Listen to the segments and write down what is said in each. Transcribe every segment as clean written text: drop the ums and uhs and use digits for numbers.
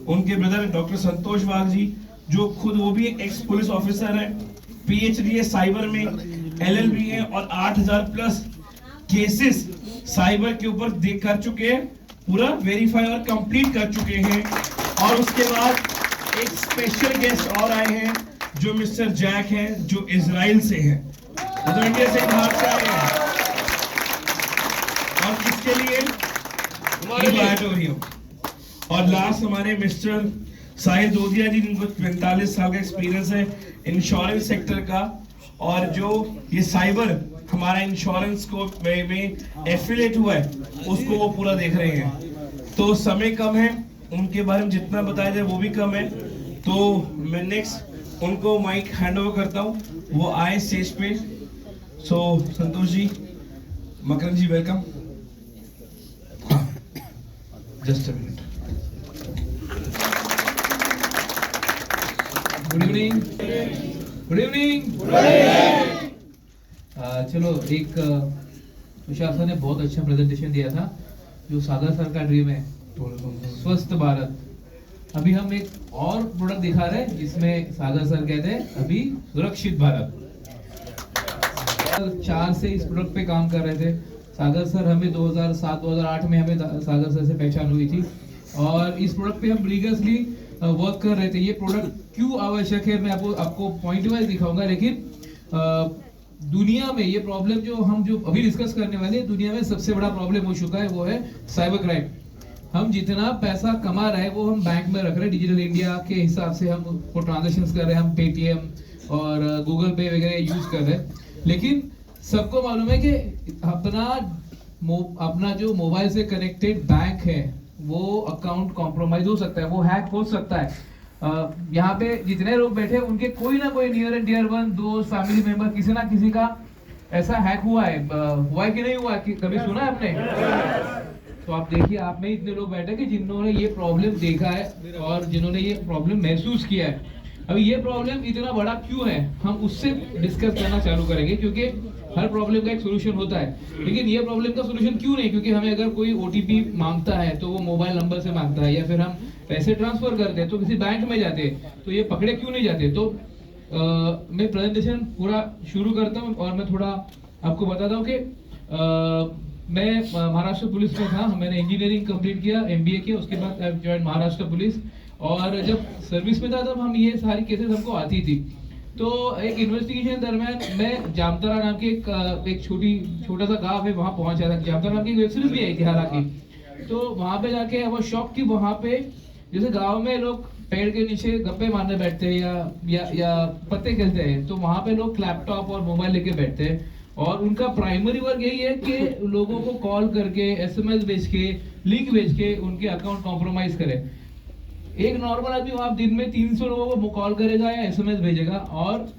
उनके brother doctor संतोष वाघ जी, जो खुद वो भी एक्स पुलिस ऑफिसर है, पीएचडी है साइबर में, एलएलबी है और 8000 प्लस केसेस साइबर के ऊपर देख कर चुके हैं, पूरा वेरीफाई और कंप्लीट कर चुके हैं। और उसके बाद एक स्पेशल गेस्ट और आए हैं जो मिस्टर जैक हैं, जो इजराइल से हैं, मतलब इंडिया से बाहर से आए हैं। और इसके लिए और लास्ट हमारे मिस्टर साहिल दोदिया जी, जिनको 45 साल का एक्सपीरियंस है इंश्योरेंस सेक्टर का, और जो ये साइबर हमारा इंश्योरेंस को में एफिलिएट हुआ है उसको वो पूरा देख रहे हैं। तो समय कम है, उनके बारे में जितना बताया जाए वो भी कम है, तो मैं नेक्स्ट उनको माइक हैंड ओवर करता हूँ, वो आए स्टेज पे। So Santosh ji, Makarand ji, welcome. Just a minute. Good evening. Good evening. चलो, एक तुषार सर ने बहुत अच्छा प्रेजेंटेशन दिया था, जो सागर सर का ड्रीम है स्वस्थ भारत। अभी हम एक और प्रोडक्ट दिखा रहे हैं जिसमें सागर सर कहते हैं अभी सुरक्षित भारत। 4 से इस प्रोडक्ट पे काम कर रहे थे सागर सर। हमें 2007-2008 में हमें सागर सर से पहचान हुई थी और इस प्रोडक्ट पे हम रिगरसली वर्क कर रहे थे। ये प्रोडक्ट क्यों आवश्यक है मैं आपको पॉइंट वाइज दिखाऊंगा, लेकिन दुनिया में ये प्रॉब्लम जो अभी डिस्कस करने वाले हैं, दुनिया में सबसे बड़ा प्रॉब्लम हो चुका है, वो है साइबर क्राइम। हम जितना पैसा कमा रहे हैं वो हम बैंक में रख रहे हैं, डिजिटल इंडिया के हिसाब से हम वो ट्रांजेक्शन्स कर रहे हैं, हम पेटीएम और गूगल पे वगैरह यूज कर रहे हैं। लेकिन सबको मालूम है कि अपना जो मोबाइल से कनेक्टेड बैंक है वो अकाउंट कॉम्प्रोमाइज हो सकता है, वो हैक हो सकता है। यहाँ पे जितने लोग बैठे उनके कोई ना कोई नियर एंड डियर वन, दोस्त, फैमिली मेंबर, किसी ना किसी का ऐसा हैक हुआ है कि नहीं हुआ कि कभी सुना है आपने? तो आप देखिए, आप में इतने लोग बैठे कि जिन्होंने ये प्रॉब्लम देखा है और जिन्होंने ये प्रॉब्लम महसूस किया है। अभी ये प्रॉब्लम इतना बड़ा क्यों है, हम उससे डिस्कस करना चालू करेंगे, क्योंकि हर प्रॉब्लम का एक सोल्यूशन होता है। लेकिन ये प्रॉब्लम का सोल्यूशन क्यों नहीं? क्योंकि हमें अगर कोई ओटीपी मांगता है तो वो मोबाइल नंबर से मांगता है, या फिर हम पैसे ट्रांसफर करते हैं तो किसी बैंक में जाते हैं, तो ये पकड़े क्यों नहीं जाते? तो मैं प्रेजेंटेशन पूरा शुरू करता हूँ और मैं थोड़ा आपको बताता हूँ कि मैं महाराष्ट्र पुलिस में था। मैंने इंजीनियरिंग कंप्लीट किया, एमबीए किया, उसके बाद आई जॉइन महाराष्ट्र पुलिस। और जब सर्विस में था तब हम ये सारी केसेस हमको आती थी। तो एक इन्वेस्टिगेशन दरमियान मैं जामतारा नाम के एक छोटा सा गांव है, वहां पहुंचा था। जामतारा नाम की वेब सीरीज भी आई थी हालांकि। तो वहां पे जाके वो शौक की, वहां पे जैसे गांव में लोग पेड़ के नीचे गप्पे मारने बैठते हैं या पत्ते खेलते हैं, तो वहां पे लोग लैपटॉप और मोबाइल लेके बैठते हैं और उनका प्राइमरी वर्क यही है कि लोगों को कॉल करके, एसएमएस भेज के, लिंक भेज के उनके अकाउंट कॉम्प्रोमाइज करें। एक नॉर्मल आदमी वहां दिन में 300 लोगों को कॉल करेगा या एसएमएस भेजेगा और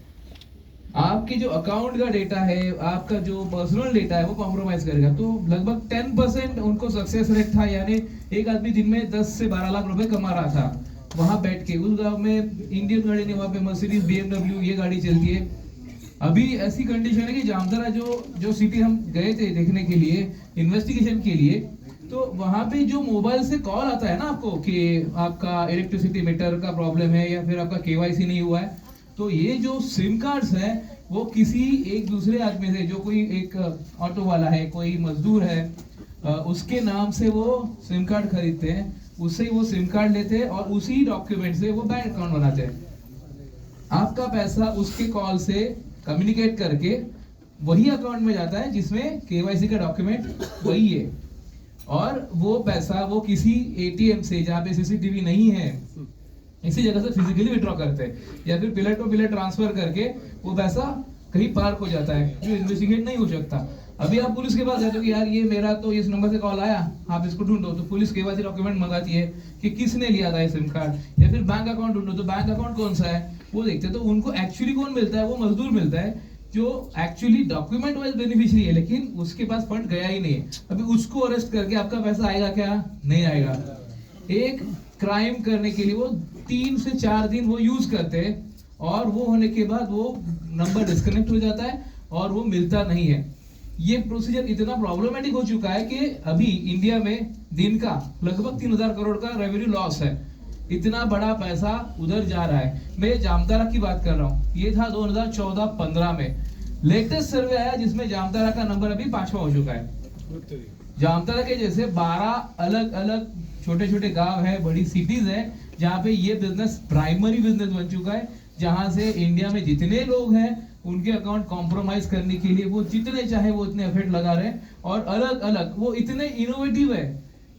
आपके जो अकाउंट का डेटा है, आपका जो पर्सनल डेटा है वो कॉम्प्रोमाइज करेगा। तो लगभग 10% उनको सक्सेस रेट था, यानी एक आदमी दिन में 10 से 12 लाख रुपए कमा रहा था वहां बैठ के। उस गांव में इंडियन गाड़ी नहीं, वहां पे मर्सिडीज, BMW ये गाड़ी चलती है। अभी ऐसी कंडीशन है कि जामतारा जो सिटी हम गए थे देखने के लिए, इन्वेस्टिगेशन के लिए, तो वहां पे जो मोबाइल से कॉल आता है ना आपको कि आपका इलेक्ट्रिसिटी मीटर का प्रॉब्लम है या फिर आपका केवाईसी नहीं हुआ है, तो ये जो सिम कार्ड्स है वो किसी एक दूसरे आदमी से, जो कोई एक ऑटो वाला है, कोई मजदूर है, उसके नाम से वो सिम कार्ड खरीदते हैं, उससे वो सिम कार्ड लेते हैं और उसी डॉक्यूमेंट से वो बैंक अकाउंट बनाते हैं। आपका पैसा उसके कॉल से कम्युनिकेट करके वही अकाउंट में जाता है जिसमें केवाईसी का डॉक्यूमेंट वही है, और वो पैसा वो किसी एटीएम से, जहाँ पे सीसीटीवी नहीं है, इसी जगह से फिजिकली विड्रॉ करते हैं या फिर पिलर टू पिलर ट्रांसफर करके वो पैसा कहीं पार्क हो जाता है, जो इन्वेस्टिगेट नहीं हो सकता। अभी आप पुलिस के पास जाते हो कि यार ये मेरा तो इस नंबर से कॉल आया, आप इसको ढूंढो, तो पुलिस केवाईसी डॉक्यूमेंट मंगाती है कि किसने लिया था ये सिम कार्ड, या फिर बैंक अकाउंट ढूंढो तो बैंक अकाउंट कौन सा है वो देखते हैं। तो उनको एक्चुअली कौन मिलता है? वो मजदूर मिलता है जो एक्चुअली डॉक्यूमेंट वाइज बेनिफिशियरी है, लेकिन उसके पास फंड गया ही नहीं है। अभी उसको अरेस्ट करके आपका पैसा आएगा क्या? नहीं आएगा। एक क्राइम करने के लिए वो 3 से 4 दिन वो यूज करते हैं और वो होने के बाद वो नंबर डिस्कनेक्ट हो जाता है और वो मिलता नहीं है। ये प्रोसीजर इतना प्रॉब्लमेटिक हो चुका है कि अभी इंडिया में दिन का लगभग 3000 करोड़ का रेवेन्यू लॉस है। इतना बड़ा पैसा उधर जा रहा है। मैं जामतारा की बात कर रहा हूँ, ये था 2014-15 में। लेटेस्ट सर्वे आया जिसमें जामतारा का नंबर अभी 5वां हो चुका है। जामतारा के जैसे 12 अलग अलग छोटे छोटे गांव है, बड़ी सिटीज है, जहाँ पे ये बिजनेस प्राइमरी बिजनेस बन चुका है, जहां से इंडिया में जितने लोग हैं उनके अकाउंट कॉम्प्रोमाइज करने के लिए वो जितने चाहे वो उतने एफर्ट लगा रहे हैं। और अलग अलग वो इतने इनोवेटिव है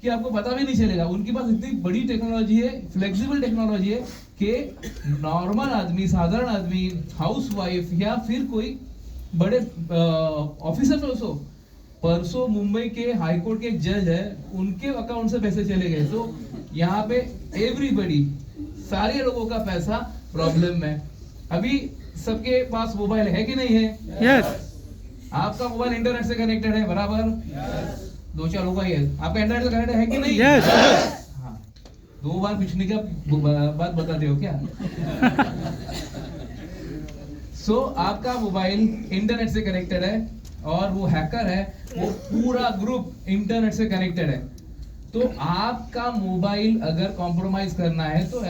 कि आपको पता भी नहीं चलेगा। उनके पास इतनी बड़ी टेक्नोलॉजी है, फ्लेक्सिबल टेक्नोलॉजी है कि नॉर्मल आदमी, साधारण आदमी, हाउसवाइफ या फिर कोई बड़े ऑफिसर ऑल्सो, परसों मुंबई के हाई कोर्ट के एक जज है, उनके अकाउंट से पैसे चले गए। तो यहाँ पे एवरीबडी, सारे लोगों का पैसा प्रॉब्लम में। अभी सबके पास मोबाइल है कि नहीं है? यस। आपका मोबाइल इंटरनेट से कनेक्टेड है, बराबर? दो चार होगा ही है। आपका इंटरनेट से कनेक्टेड है कि नहीं? यस। हाँ, 2 बार पूछने का बात बताते हो क्या? सो आपका मोबाइल इंटरनेट से कनेक्टेड है और वो हैकर है, वो पूरा ग्रुप इंटरनेट से कनेक्टेड है। तो आपका मोबाइल अगर कॉम्प्रोमाइज करना है तो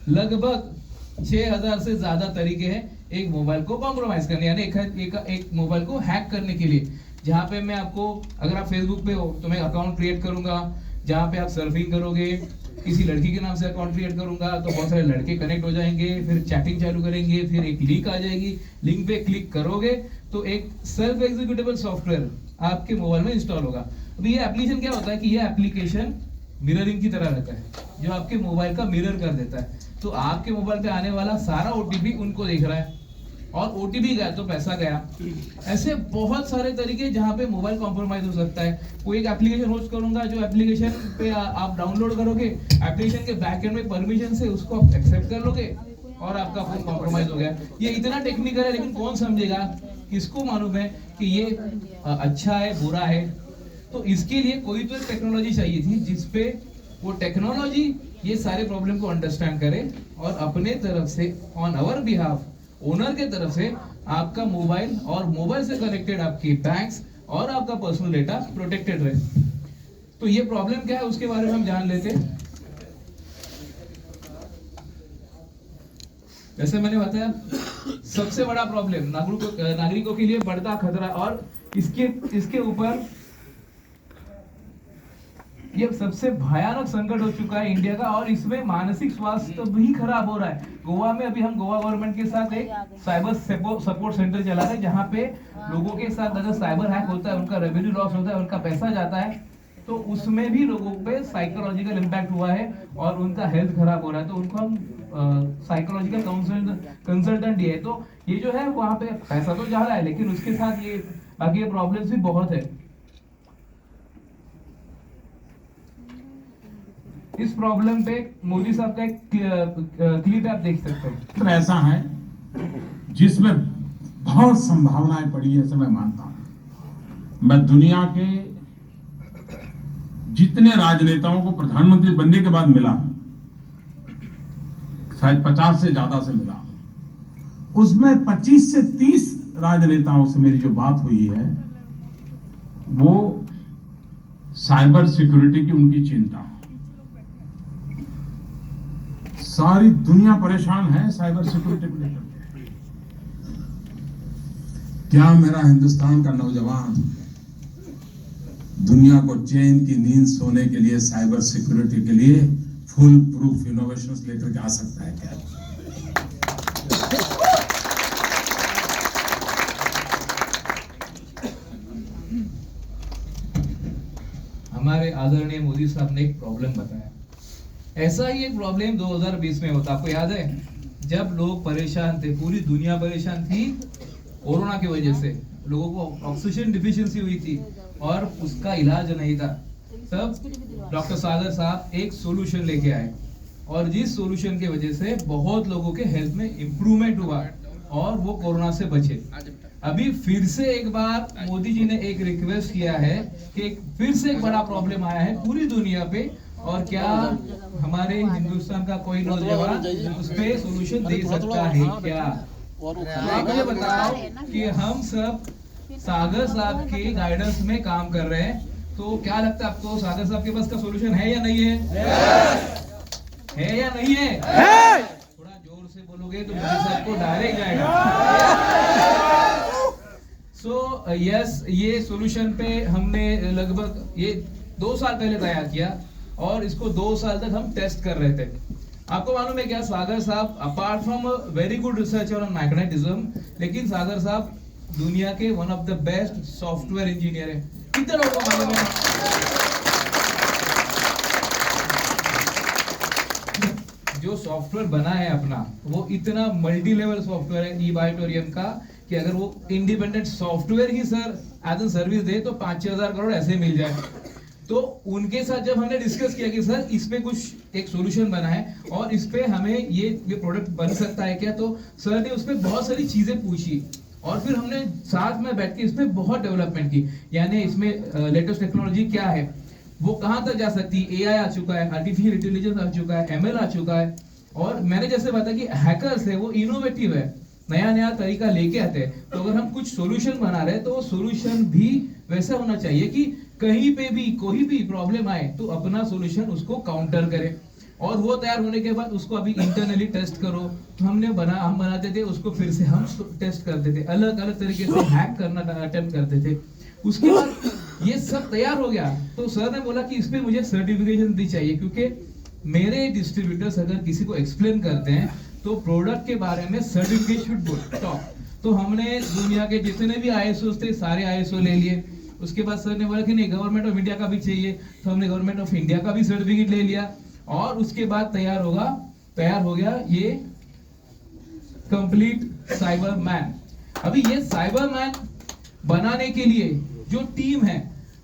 लगभग 6000 से ज्यादा तरीके हैं एक मोबाइल को कॉम्प्रोमाइज करने, यानी एक मोबाइल को हैक करने के लिए। जहां पे मैं आपको, अगर आप फेसबुक पे हो तो मैं अकाउंट क्रिएट करूंगा, जहां पे आप सर्फिंग करोगे, किसी लड़की के नाम से अकाउंट क्रिएट करूंगा तो बहुत सारे लड़के कनेक्ट हो जाएंगे, फिर चैटिंग चालू करेंगे, फिर एक लिंक आ जाएगी, लिंक पे क्लिक करोगे तो एक सेल्फ एग्जीक्यूटेबल सॉफ्टवेयर आपके मोबाइल में इंस्टॉल होगा। अभी ये एप्लीकेशन क्या होता है कि ये एप्लीकेशन मिररिंग की तरह रहता है, जो आपके मोबाइल का मिरर कर देता है। तो आपके मोबाइल पे आने वाला सारा ओटीपी उनको देख रहा है, और ओटीपी गया तो पैसा गया। ऐसे बहुत सारे तरीके जहां पे मोबाइल कॉम्प्रोमाइज हो सकता है। कोई एक एप्लीकेशन होस्ट करूंगा, जो एप्लीकेशन पे आप डाउनलोड करोगे, एप्लीकेशन के बैकएंड में परमिशन से उसको आप एक्सेप्ट कर लोगे और आपका फोन कॉम्प्रोमाइज हो गया। ये इतना टेक्निकल है, लेकिन कौन समझेगा, किसको मालूम है कि ये अच्छा है बुरा है? तो इसके लिए कोई तो एक टेक्नोलॉजी चाहिए थी जिसपे वो टेक्नोलॉजी ये सारे प्रॉब्लम को अंडरस्टैंड करे और अपने तरफ से ऑन आवर बिहाफ, ओनर के तरफ से आपका मोबाइल और मोबाइल से कनेक्टेड आपकी बैंक्स और आपका पर्सनल डेटा प्रोटेक्टेड रहे। तो ये प्रॉब्लम क्या है उसके बारे में हम जान लेते हैं। जैसे मैंने बताया, सबसे बड़ा प्रॉब्लम नागरिकों के लिए बढ़ता खतरा, और इसके ऊपर ये सबसे भयानक संकट हो चुका है इंडिया का, और इसमें मानसिक स्वास्थ्य भी खराब हो रहा है। गोवा में अभी हम गोवा गवर्नमेंट के साथ एक साइबर सपोर्ट सेंटर चला रहे हैं, जहाँ पे लोगों के साथ अगर साइबर हैक होता है, उनका रेवेन्यू लॉस होता है, उनका पैसा जाता है, तो उसमें भी लोगों पे साइकोलॉजिकल इम्पैक्ट हुआ है और उनका हेल्थ खराब हो रहा है। तो उनको हम साइकोलॉजिकल कंसल्टेंट दिए। तो ये जो है वहाँ पे पैसा तो जा रहा है, लेकिन उसके साथ ये बाकी प्रॉब्लम्स भी बहुत है। इस प्रॉब्लम पे मोदी साहब का एक क्लिप आप देख सकते हैं। ऐसा है जिसमें बहुत संभावनाएं पड़ी है, ऐसे मैं मानता हूं। मैं दुनिया के जितने राजनेताओं को प्रधानमंत्री बनने के बाद मिला, शायद 50 से ज्यादा से मिला, उसमें 25 से 30 राजनेताओं से मेरी जो बात हुई है वो साइबर सिक्योरिटी की उनकी चिंता। सारी दुनिया परेशान है साइबर सिक्योरिटी को लेकर। क्या मेरा हिंदुस्तान का नौजवान दुनिया को चैन की नींद सोने के लिए साइबर सिक्योरिटी के लिए फुल प्रूफ इनोवेशंस लेकर के आ सकता है क्या? हमारे आदरणीय मोदी साहब ने एक प्रॉब्लम बताया। ऐसा ही एक प्रॉब्लम 2020 में होता, आपको याद है? जब लोग परेशान थे, पूरी दुनिया परेशान थी कोरोना की वजह से, लोगों को ऑक्सीजन डिफिशियंसी हुई थी और उसका इलाज नहीं था। तब डॉक्टर सागर साहब एक सॉल्यूशन लेके आए, और जिस सॉल्यूशन की वजह से बहुत लोगों के हेल्थ में इंप्रूवमेंट हुआ और वो कोरोना से बचे। अभी फिर से एक बार मोदी जी ने एक रिक्वेस्ट किया है कि फिर से एक बड़ा प्रॉब्लम आया है पूरी दुनिया पे, और क्या हमारे हिंदुस्तान का कोई नौजवान उस पे सॉल्यूशन दे सकता है क्या? आप मुझे बताओ कि हम सब सागर साहब के गाइडेंस में काम कर रहे हैं, तो क्या लगता है आपको सागर साहब के पास का सॉल्यूशन है या नहीं है? है या नहीं है? थोड़ा जोर से बोलोगे तो मुझे सबको डायरेक्ट जाएगा। सो यस, ये सॉल्यूशन पे हमने लगभग ये 2 साल पहले तैयार किया और इसको 2 साल तक हम टेस्ट कर रहे थे। आपको मालूम है क्या, सागर साहब apart from very good researcher on magnetism, लेकिन सागर साहब दुनिया के one of the best software engineer है। कितने लोगों को मालूम है? जो सॉफ्टवेयर बना है अपना, वो इतना मल्टी लेवल सॉफ्टवेयर है ई-बायोटोरियम का कि अगर वो इंडिपेंडेंट सॉफ्टवेयर ही सर एज ए सर्विस दे तो 5-6 हजार करोड़ ऐसे मिल जाए। तो उनके साथ जब हमने डिस्कस किया कि सर इस पे कुछ एक सॉल्यूशन बना है और इस पे हमें ये प्रोडक्ट बन सकता है क्या, तो सर ने उस पे बहुत सारी चीजें पूछी और फिर हमने साथ में बैठ के इस पे बहुत डेवलपमेंट की। यानी इसमें लेटेस्ट टेक्नोलॉजी क्या है, वो कहाँ तक जा सकती है। एआई आ चुका है, आर्टिफिशियल इंटेलिजेंस आ चुका है, एमएल आ चुका है, और मैंने जैसे बताया कि हैकर्स है वो इनोवेटिव है, नया नया तरीका लेके आते हैं। तो अगर हम कुछ सॉल्यूशन बना रहे हैं तो वो सॉल्यूशन भी वैसा होना चाहिए कि कहीं पे भी कोई भी प्रॉब्लम आए तो अपना सॉल्यूशन उसको काउंटर करे। और वो तैयार होने के बाद उसको अभी इंटरनली टेस्ट करो। हम बनाते थे उसको, फिर से हम टेस्ट करते थे, अलग अलग तरीके से हैक करना अटेम्प्ट करते थे। उसके बाद ये सब तैयार हो गया तो सर ने बोला कि इस पे मुझे सर्टिफिकेशन दी चाहिए, क्योंकि मेरे डिस्ट्रीब्यूटर्स अगर किसी को एक्सप्लेन करते हैं तो प्रोडक्ट के बारे में सर्टिफिकेट टॉप। तो हमने दुनिया के जितने भी आईएसओ थे सारे आईएसओ ले लिए। उसके बाद सर ने बोला कि नहीं, गवर्नमेंट ऑफ इंडिया का भी चाहिए, तो हमने गवर्नमेंट ऑफ इंडिया का भी सर्टिफिकेट ले लिया। और उसके बाद तैयार हो गया ये कंप्लीट साइबर मैन। अभी ये साइबर मैन बनाने के लिए जो टीम है,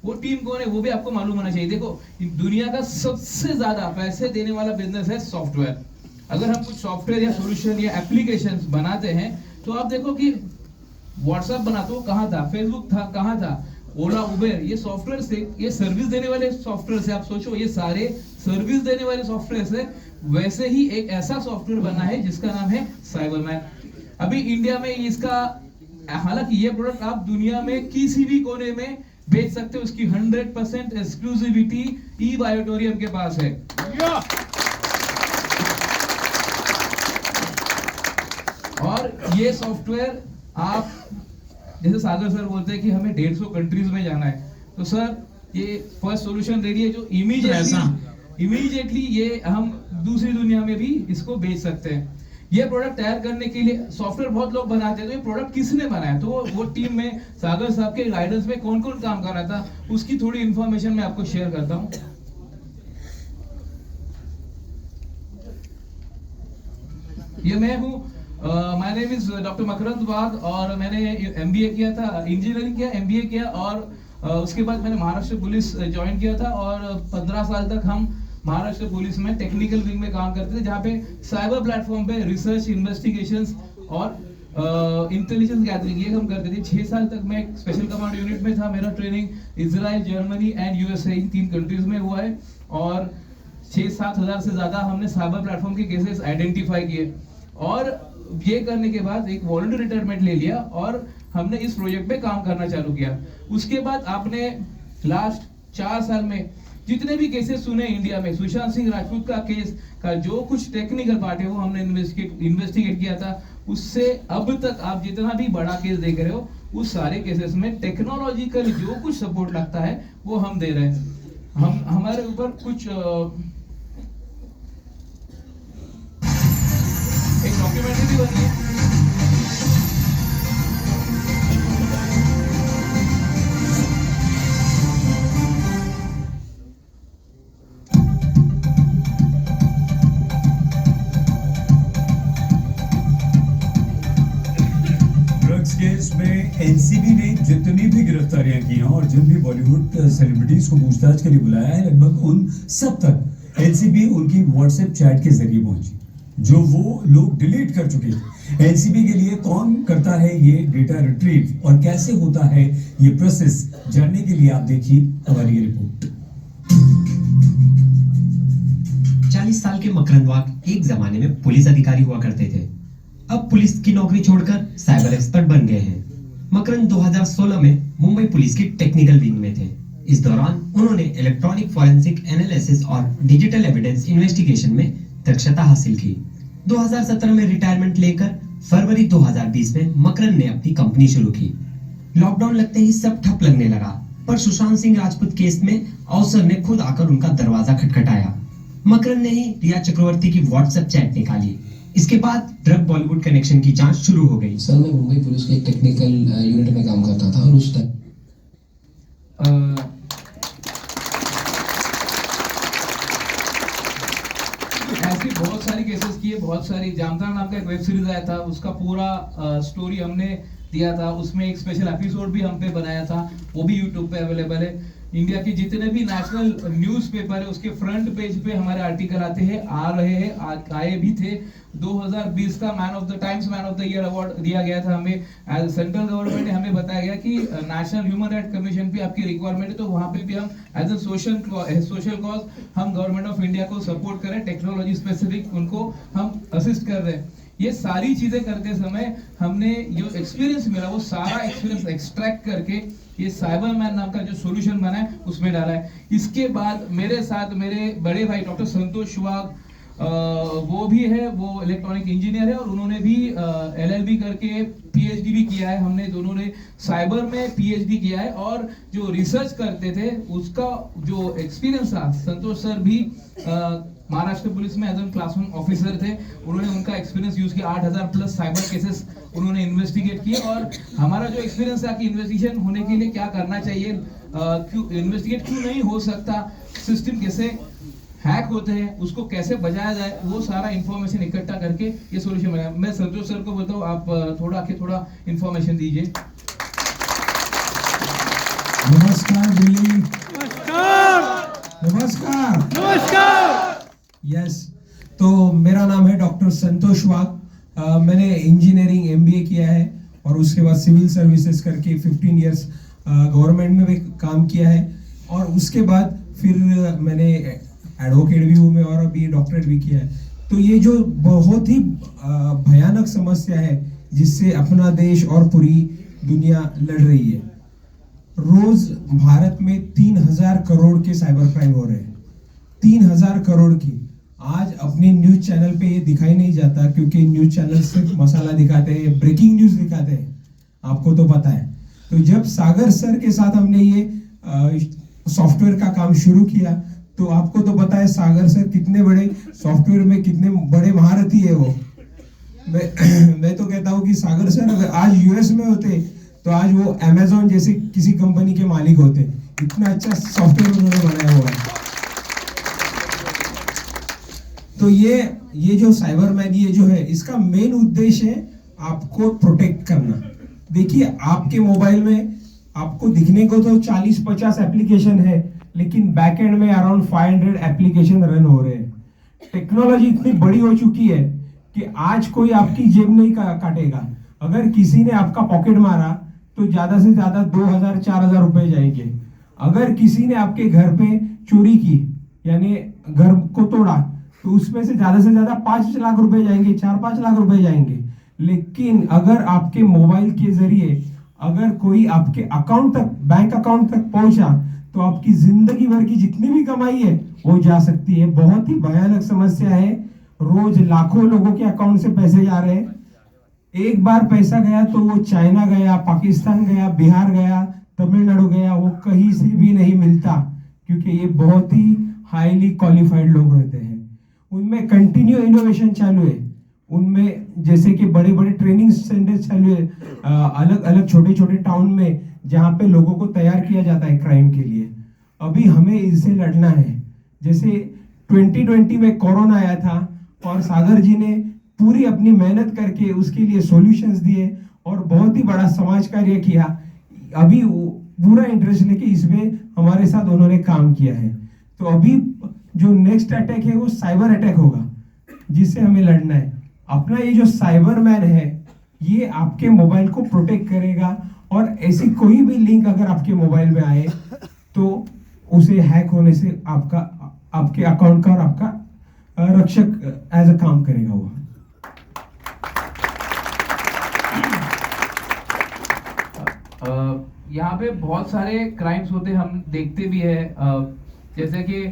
वो टीम कौन है वो भी आपको मालूम होना चाहिए। देखो, दुनिया का सबसे ज्यादा पैसे देने वाला बिजनेस है सॉफ्टवेयर। अगर हम कुछ सॉफ्टवेयर या सॉल्यूशन या एप्लीकेशंस बनाते हैं तो आप देखो कि व्हाट्सएप बना तो कहाँ था, फेसबुक था, कहाँ था, ओला उबेर, ये सॉफ्टवेयर से, ये सर्विस देने वाले सॉफ्टवेयर से। आप सोचो ये सारे सर्विस देने वाले सॉफ्टवेयर से। वैसे ही एक ऐसा सॉफ्टवेयर बना है जिसका नाम है साइबरमैन। अभी इंडिया में इसका, हालांकि ये प्रोडक्ट आप दुनिया में किसी भी कोने में बेच सकते हो, उसकी 100% एक्सक्लूसिविटी ई-बायोटोरियम के पास है। और ये सॉफ्टवेयर आप, जैसे सागर सर बोलते हैं कि हमें 150 कंट्रीज में जाना है, तो सर ये फर्स्ट सॉल्यूशन रेडी है जो इमीडिएटली ये हम दूसरी दुनिया में भी इसको बेच सकते हैं। ये प्रोडक्ट तैयार करने के लिए सॉफ्टवेयर बहुत लोग बनाते हैं, तो ये प्रोडक्ट किसने बनाया, तो वो टीम में सागर साहब के गाइडेंस में कौन कौन काम कर रहा था, उसकी थोड़ी इंफॉर्मेशन मैं आपको शेयर करता हूँ। ये मैं हूँ, माय नेम इज डॉक्टर मकरंद वाघ, और मैंने एमबीए किया था, इंजीनियरिंग किया, एमबीए किया, और उसके बाद मैंने महाराष्ट्र पुलिस ज्वाइन किया था। और 15 साल तक हम महाराष्ट्र पुलिस में टेक्निकल विंग में काम करते थे, जहाँ पे साइबर प्लेटफॉर्म पे रिसर्च, इन्वेस्टिगेशंस और इंटेलिजेंस गैदरिंग ये हम करते थे। 6 साल तक मैं स्पेशल कमांड यूनिट में था। मेरा training Israel, Germany and USA, in 3 countries में हुआ है। और 6-7 हजार से ज्यादा हमने साइबर प्लेटफॉर्म के केसेस आइडेंटिफाई किए। और ये करने के बाद एक वॉलंटियर रिटायरमेंट ले लिया और हमने इस प्रोजेक्ट पे काम करना चालू किया। उसके बाद आपने लास्ट 4 साल में जितने भी केसेस सुने इंडिया में, सुशांत सिंह राजपूत का केस का जो कुछ टेक्निकल पार्ट है वो हमने इन्वेस्टिगेट किया था। उससे अब तक आप जितना भी बड़ा केस देख रहे हो, उस सारे केसेस में टेक्नोलॉजिकल जो कुछ सपोर्ट लगता है वो हम दे रहे हैं। हमारे ऊपर कुछ एक डॉक्यूमेंट्री भी बनी है। केस में एनसीबी ने जितनी भी गिरफ्तारियां की हैं और जिन भी बॉलीवुड सेलिब्रिटीज को पूछताछ के लिए बुलाया है, लगभग उन सब तक एनसीबी उनकी व्हाट्सएप चैट के जरिए पहुंची, जो वो लोग डिलीट कर चुके थे। एनसीबी के लिए कौन करता है ये डेटा रिट्रीव और कैसे होता है ये प्रोसेस, जानने के लिए आप देखिए हमारी ये रिपोर्ट। 40 साल के मकरंद वाघ एक जमाने में पुलिस अधिकारी हुआ करते थे। अब पुलिस की नौकरी छोड़कर साइबर एक्सपर्ट बन गए हैं। मकरंद 2016 में मुंबई पुलिस की टेक्निकल विंग में थे। इस दौरान उन्होंने इलेक्ट्रॉनिक फॉरेंसिक एनालिसिस और डिजिटल एविडेंस इन्वेस्टिगेशन में दक्षता हासिल की। 2017 में रिटायरमेंट लेकर फरवरी 2020 में मकरन ने अपनी कंपनी शुरू की। लॉकडाउन लगते ही सब ठप लगने लगा, पर सुशांत सिंह राजपूत केस में अवसर ने खुद आकर उनका दरवाजा खटखटाया। मकरन ने ही रिया चक्रवर्ती की व्हाट्सएप चैट निकाली। इसके बाद ड्रग बॉलीवुड कनेक्शन की जांच शुरू हो गई। सर, मैं मुंबई पुलिस के एक टेक्निकल यूनिट में काम करता था और उस टाइम ऐसी बहुत सारी केसेस की है, बहुत सारी। जामतारा नाम का एक वेब सीरीज आया था, उसका पूरा स्टोरी हमने दिया था। उसमें एक स्पेशल एपिसोड भी हम पे बनाया था, वो भी यूट्यूब पे अवेलेबल है। इंडिया की जितने भी नेशनल न्यूज़पेपर है उसके फ्रंट पेज पे हमारे आर्टिकल आते हैं, आ रहे हैं, आए भी थे। 2020 का man of the times man of the year award दिया गया था हमें। एज सेंट्रल गवर्नमेंट ने हमें बताया गया कि नेशनल ह्यूमन राइट कमीशन पे आपकी रिक्वायरमेंट है, तो वहाँ पे भी हम एज अ सोशल कॉज हम गवर्नमेंट ऑफ इंडिया को सपोर्ट करें, टेक्नोलॉजी स्पेसिफिक उनको हम असिस्ट कर रहे हैं। ये सारी चीजें करते समय हमने जो एक्सपीरियंस मिला वो सारा एक्सपीरियंस एक्सट्रैक्ट करके ये साइबरमैन नाम का जो सॉल्यूशन बना है उसमें डाला है। इसके बाद मेरे साथ मेरे बड़े भाई डॉक्टर संतोष सुहाग, वो भी है, वो इलेक्ट्रॉनिक इंजीनियर है और उन्होंने भी LLB करके PhD भी किया है। हमने दोनों ने साइबर में PhD किया है और जो रिसर्च करते थे उसका जो एक्सपीरियंस था, संतोष सर भी महाराष्ट्र पुलिस में एज एन क्लासरूम ऑफिसर थे। उन्होंने उनका एक्सपीरियंस यूज किया, 8000 प्लस साइबर केसेस उन्होंने इन्वेस्टिगेट किए। और हमारा जो एक्सपीरियंस था कि इन्वेस्टिगेशन होने के लिए क्या करना चाहिए, क्यों इन्वेस्टिगेट क्यों नहीं हो सकता, सिस्टम कैसे हैक होते हैं, उसको कैसे बजाया जाए, वो सारा इंफॉर्मेशन इकट्ठा करके ये सॉल्यूशन बनाया। मैं संतोष सर को बोलता हूँ, आप थोड़ा इंफॉर्मेशन दीजिए। नमस्कार दिल्ली, नमस्कार। यस, तो मेरा नाम है डॉक्टर संतोष वाघ। मैंने इंजीनियरिंग MBA किया है और उसके बाद सिविल सर्विसेज करके 15 इयर्स गवर्नमेंट में भी काम किया है और उसके बाद फिर मैंने एडवोकेट भी हूँ मैं और अभी डॉक्टरेट भी किया है। तो ये जो बहुत ही भयानक समस्या है जिससे अपना देश और पूरी दुनिया लड़ रही है। रोज भारत में 3000 करोड़ के साइबर क्राइम हो रहे हैं, 3000 करोड़ की। आज अपने न्यूज चैनल पे ये दिखाई नहीं जाता क्योंकि न्यूज चैनल सिर्फ मसाला दिखाते हैं, ब्रेकिंग न्यूज दिखाते हैं, आपको तो पता है। तो जब सागर सर के साथ हमने ये सॉफ्टवेयर का काम शुरू किया तो आपको तो पता है सागर सर कितने बड़े सॉफ्टवेयर में कितने बड़े महारथी है वो। मैं तो कहता हूँ कि सागर सर अगर आज US में होते तो आज वो Amazon जैसे किसी कंपनी के मालिक होते। इतना अच्छा सॉफ्टवेयर उन्होंने बनाया हुआ है। तो ये जो साइबरमैन ये जो है, इसका मेन उद्देश्य है आपको प्रोटेक्ट करना। देखिए, आपके मोबाइल में आपको दिखने को तो 40-50 एप्लीकेशन है, लेकिन बैकएंड में अराउंड 500 एप्लीकेशन रन हो रहे हैं। टेक्नोलॉजी इतनी बड़ी हो चुकी है कि आज कोई आपकी जेब नहीं काटेगा। अगर किसी ने आपका पॉकेट मारा तो ज्यादा से ज्यादा 2000-4000 रुपए जाएंगे। अगर किसी ने आपके घर पे चोरी की यानी घर को तोड़ा तो उसमें से ज्यादा 5 लाख रुपए जाएंगे, 4-5 लाख रुपए जाएंगे। लेकिन अगर आपके मोबाइल के जरिए अगर कोई आपके अकाउंट तक, बैंक अकाउंट तक पहुंचा तो आपकी जिंदगी भर की जितनी भी कमाई है वो जा सकती है। बहुत ही भयानक समस्या है। रोज लाखों लोगों के अकाउंट से पैसे जा रहे हैं। एक बार पैसा गया तो वो चाइना गया, पाकिस्तान गया, बिहार गया, तमिलनाडु गया, वो कहीं से भी नहीं मिलता क्योंकि ये बहुत ही हाईली क्वालिफाइड लोग रहते हैं। उनमें कंटिन्यू इनोवेशन चालू है। उनमें जैसे कि बड़े बड़े ट्रेनिंग सेंटर चालू है, अलग अलग छोटे छोटे टाउन में जहाँ पे लोगों को तैयार किया जाता है क्राइम के लिए। अभी हमें इससे लड़ना है। जैसे 2020 में कोरोना आया था और सागर जी ने पूरी अपनी मेहनत करके उसके लिए सॉल्यूशंस दिए और बहुत ही बड़ा समाज कार्य किया। अभी पूरा इंटरेस्ट लेके इसमें हमारे साथ उन्होंने काम किया है। तो अभी जो नेक्स्ट अटैक है वो साइबर अटैक होगा जिससे हमें लड़ना है। अपना ये जो साइबरमैन है ये आपके मोबाइल को प्रोटेक्ट करेगा और ऐसी कोई भी लिंक अगर आपके मोबाइल में आए तो उसे हैक होने से आपके अकाउंट का और आपका रक्षक एज अ काम करेगा वो। यहाँ पे बहुत सारे क्राइम्स होते हैं, हम देखते भी है। जैसे कि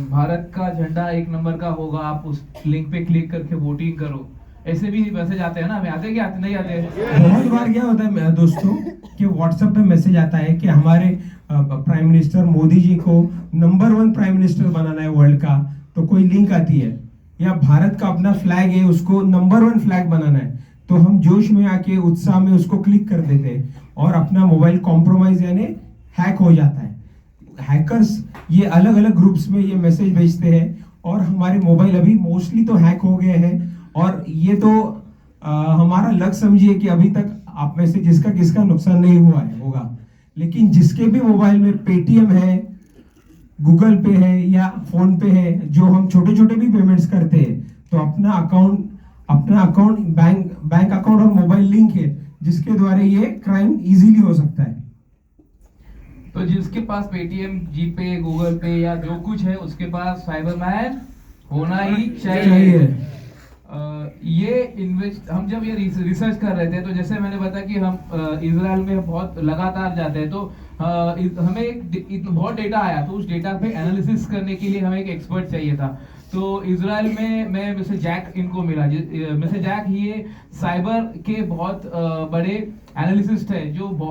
भारत का झंडा 1 नंबर का होगा, आप उस लिंक पे क्लिक करके वोटिंग करो, ऐसे भी मैसेज आते हैं ना, हमें आते क्या नहीं आते? बहुत बार क्या होता है दोस्तों कि व्हाट्सएप पे मैसेज आता है कि हमारे प्राइम मिनिस्टर मोदी जी को नंबर 1 प्राइम मिनिस्टर बनाना है वर्ल्ड का, तो कोई लिंक आती है, या भारत का अपना फ्लैग है उसको नंबर 1 फ्लैग बनाना है, तो हम जोश में आके उत्साह में उसको क्लिक कर देते हैं और अपना मोबाइल कॉम्प्रोमाइज यानी हैक हो जाता है। हैकर्स ये अलग अलग ग्रुप्स में ये मैसेज भेजते हैं और हमारे मोबाइल अभी मोस्टली तो हैक हो गए हैं। और ये तो हमारा लक समझिए कि अभी तक आप में से जिसका किसका नुकसान नहीं हुआ है होगा, लेकिन जिसके भी मोबाइल में पेटीएम है, गूगल पे है या फोन पे है, जो हम छोटे छोटे भी पेमेंट्स करते हैं, तो अपना अकाउंट बैंक अकाउंट और मोबाइल लिंक है, जिसके द्वारा ये क्राइम इजीली हो सकता है। तो जिसके पास पेटीएम, जीपे, गूगल पे या जो कुछ है उसके पास साइबरमैन होना ही चाहिए। हम जब ये रिसर्च कर रहे थे, तो जैसे मैंने बताया कि हम इजराइल में बहुत लगातार जाते हैं, तो हमें बहुत डेटा आया, तो उस डेटा पे एनालिसिस करने के लिए हमें एक एक्सपर्ट चाहिए था। तो इजराइल में मैं मिस्टर जैक इनको मिला। मिस्टर जैक ये साइबर के बहुत बड़े एनालिसिस्ट है, जो बहुत